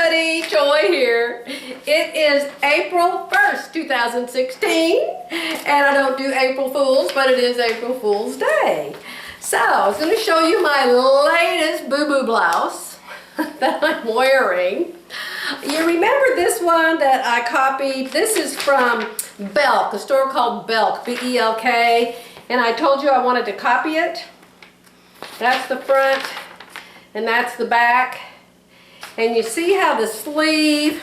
everybody, Joy here. It is April 1st, 2016, and I don't do April Fools, but it is April Fool's Day. So, I was going to show you my latest boo-boo blouse that I'm wearing. You remember this one that I copied? This is from Belk, a store called Belk, B-E-L-K, and I told you I wanted to copy it. That's the front, and that's the back. And you see how the sleeve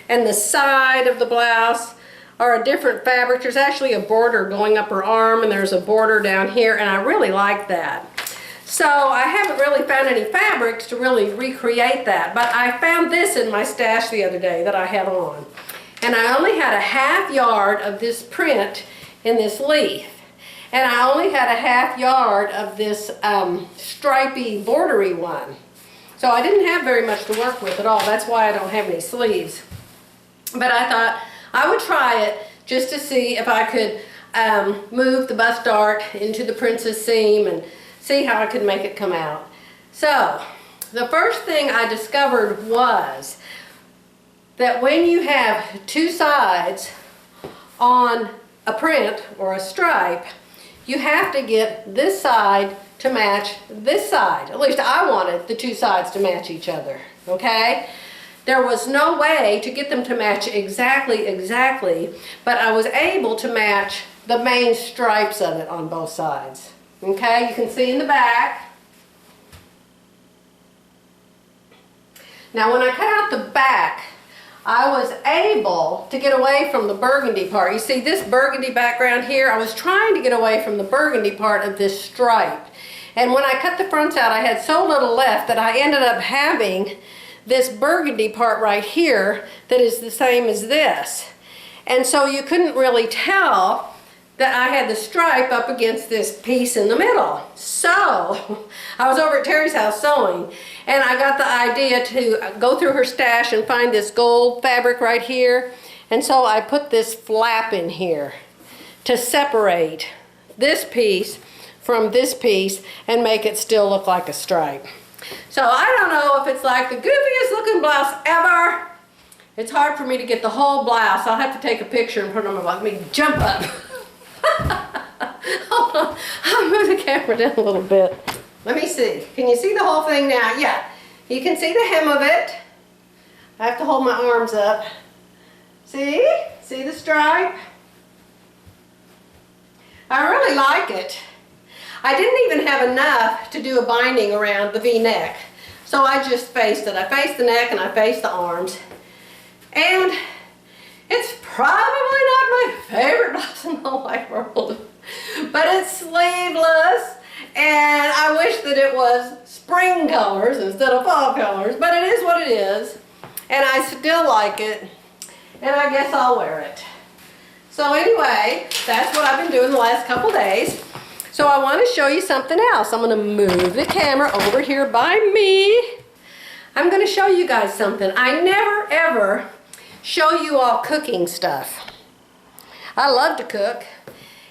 and the side of the blouse are a different fabric. There's actually a border going up her arm, and there's a border down here, and I really like that. So I haven't really found any fabrics to really recreate that, but I found this in my stash the other day that I had on. And I only had a ½ yard of this print in this leaf. And I only had a ½ yard of this stripy, bordery one. So I didn't have very much to work with at all. That's why I don't have any sleeves. But I thought I would try it just to see if I could move the bust dart into the princess seam and see how I could make it come out. So the first thing I discovered was that when you have two sides on a print or a stripe, you have to get this side to match this side. At least I wanted the two sides to match each other, okay? There was no way to get them to match exactly, but I was able to match the main stripes of it on both sides. Okay, you can see in the back. Now when I cut out the back, I was able to get away from the burgundy part. You see this burgundy background here? I was trying to get away from the burgundy part of this stripe. And when I cut the fronts out, I had so little left that I ended up having this burgundy part right here that is the same as this. And so you couldn't really tell that I had the stripe up against this piece in the middle. So I was over at Terry's house sewing, and I got the idea to go through her stash and find this gold fabric right here. And so I put this flap in here to separate this piece from this piece and make it still look like a stripe. So I don't know if it's like the goofiest looking blouse ever. It's hard for me to get the whole blouse. I'll have to take a picture and put it on my blouse. Let me jump up. Hold on. I'll move the camera down a little bit. Let me see. Can you see the whole thing now? Yeah. You can see the hem of it. I have to hold my arms up. See? See the stripe? I really like it. I didn't even have enough to do a binding around the V-neck. So I just faced it. I faced the neck and I faced the arms. And it's probably not my favorite blouse in the whole wide world. But it's sleeveless, and I wish that it was spring colors instead of fall colors, but it is what it is, and I still like it, and I guess I'll wear it. So anyway, that's what I've been doing the last couple days. So I want to show you something else. I'm going to move the camera over here by me. I'm going to show you guys something. I never ever show you all cooking stuff. I love to cook,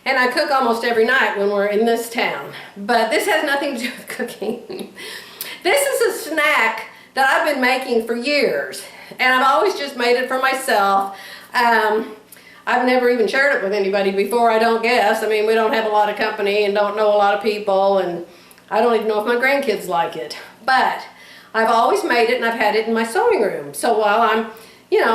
and I cook almost every night when we're in this town, but this has nothing to do with cooking. This is a snack that I've been making for years, and I've always just made it for myself. I've never even shared it with anybody before, I don't guess. I mean, we don't have a lot of company and don't know a lot of people, and I don't even know if my grandkids like it, but I've always made it, and I've had it in my sewing room. So while I'm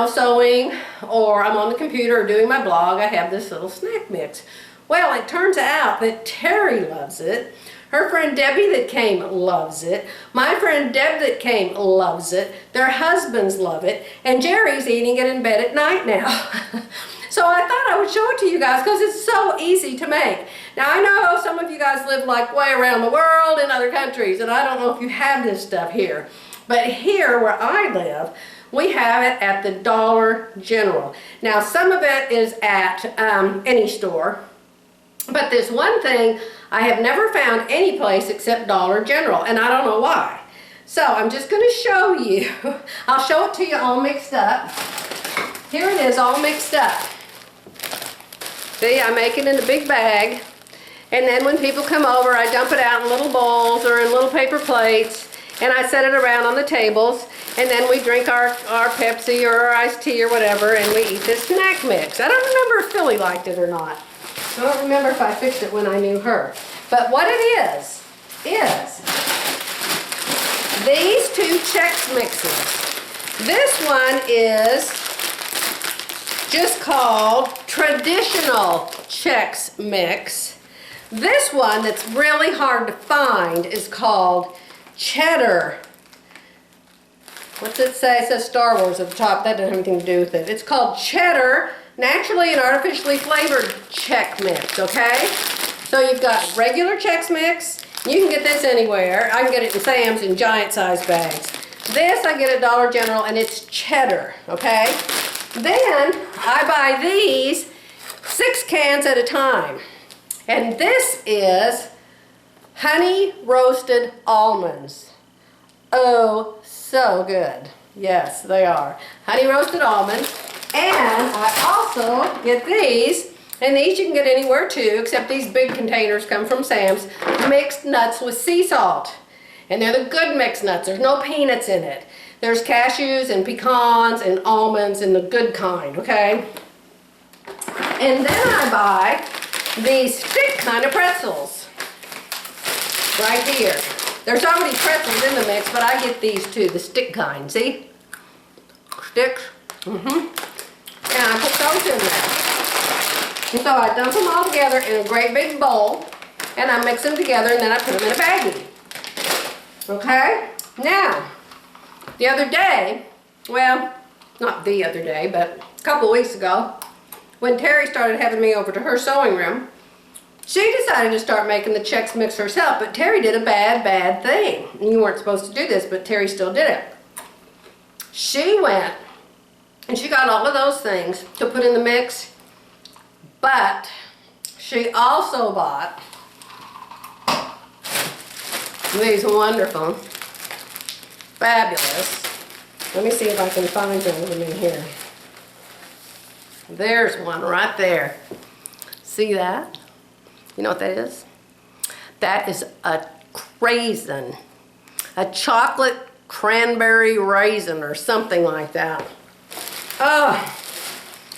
sewing, or I'm on the computer or doing my blog, I have this little snack mix. Well, it turns out that Terry loves it. Her friend Debbie that came loves it. My friend Deb that came loves it. Their husbands love it. And Jerry's eating it in bed at night now. So I thought I would show it to you guys because it's so easy to make. Now I know some of you guys live like way around the world in other countries, and I don't know if you have this stuff here. But here where I live, we have it at the Dollar General. Now some of it is at any store, but this one thing I have never found any place except Dollar General, and I don't know why. So I'm just going to show you. I'll show it to you all mixed up. Here it is all mixed up. See, I make it in a big bag, and then when people come over, I dump it out in little bowls or in little paper plates, and I set it around on the tables. And then we drink our Pepsi or our iced tea or whatever, and we eat this snack mix. I don't remember if Philly liked it or not. I don't remember if I fixed it when I knew her. But what it is these two Chex Mixes. This one is just called Traditional Chex Mix. This one that's really hard to find is called Cheddar. What's it say? It says Star Wars at the top. That doesn't have anything to do with it. It's called Cheddar Naturally and Artificially Flavored Chex Mix, okay? So you've got regular Chex Mix. You can get this anywhere. I can get it in Sam's in giant size bags. This I get at Dollar General and it's cheddar, okay? Then I buy these 6 cans at a time. And this is honey roasted almonds. Oh, so good. Yes, they are. Honey roasted almonds. And I also get these, and these you can get anywhere too, except these big containers come from Sam's, mixed nuts with sea salt. And they're the good mixed nuts. There's no peanuts in it. There's cashews and pecans and almonds and the good kind, okay? And then I buy these stick kind of pretzels right here. There's already pretzels in the mix, but I get these too, the stick kind, see? Sticks. And I put those in there. And so I dump them all together in a great big bowl, and I mix them together, and then I put them in a baggie. Okay? Now, the other day, well, not the other day, but a couple of weeks ago, when Terry started having me over to her sewing room, she decided to start making the Chex Mix herself, but Terry did a bad thing. You weren't supposed to do this, but Terry still did it. She went and she got all of those things to put in the mix, but she also bought these wonderful, fabulous, let me see if I can find them in here. There's one right there. See that? You know what that is? That is a raisin, a chocolate cranberry raisin or something like that. Oh,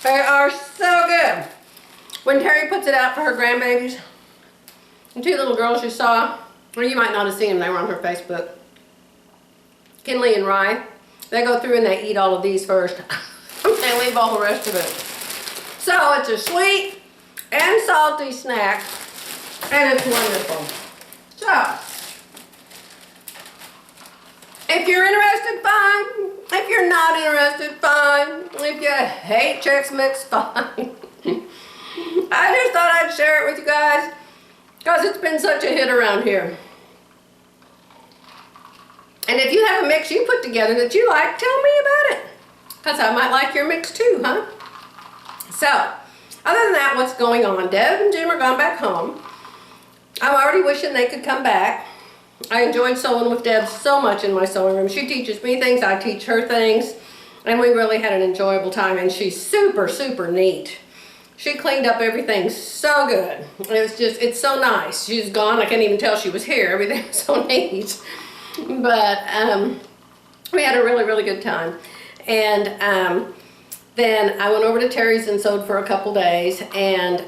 they are so good. When Terry puts it out for her grandbabies, the 2 little girls you saw, or you might not have seen them, they were on her Facebook, Kinley and Rye, they go through and they eat all of these first and leave all the rest of it. So it's a sweet and salty snack, and it's wonderful. So, if you're interested, fine. If you're not interested, fine. If you hate Chex Mix, fine. I just thought I'd share it with you guys because it's been such a hit around here. And if you have a mix you put together that you like, tell me about it, because I might like your mix too, huh? So, other than that, what's going on? Deb and Jim are gone back home. I'm already wishing they could come back. I enjoyed sewing with Deb so much in my sewing room. She teaches me things, I teach her things, and we really had an enjoyable time, and she's super, super neat. She cleaned up everything so good. It's so nice. She's gone, I can't even tell she was here. Everything was so neat. But we had a really, really good time. And then I went over to Terry's and sewed for a couple days, and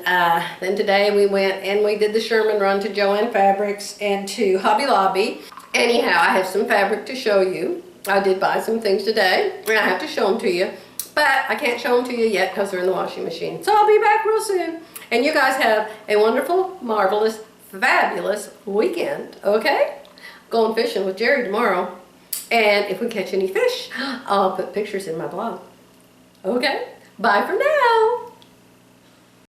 then today we went and we did the Sherman run to Joann Fabrics and to Hobby Lobby. Anyhow, I have some fabric to show you. I did buy some things today, and I have to show them to you, but I can't show them to you yet because they're in the washing machine. So I'll be back real soon. And you guys have a wonderful, marvelous, fabulous weekend, okay? Going fishing with Jerry tomorrow, and if we catch any fish, I'll put pictures in my blog. Okay, bye for now.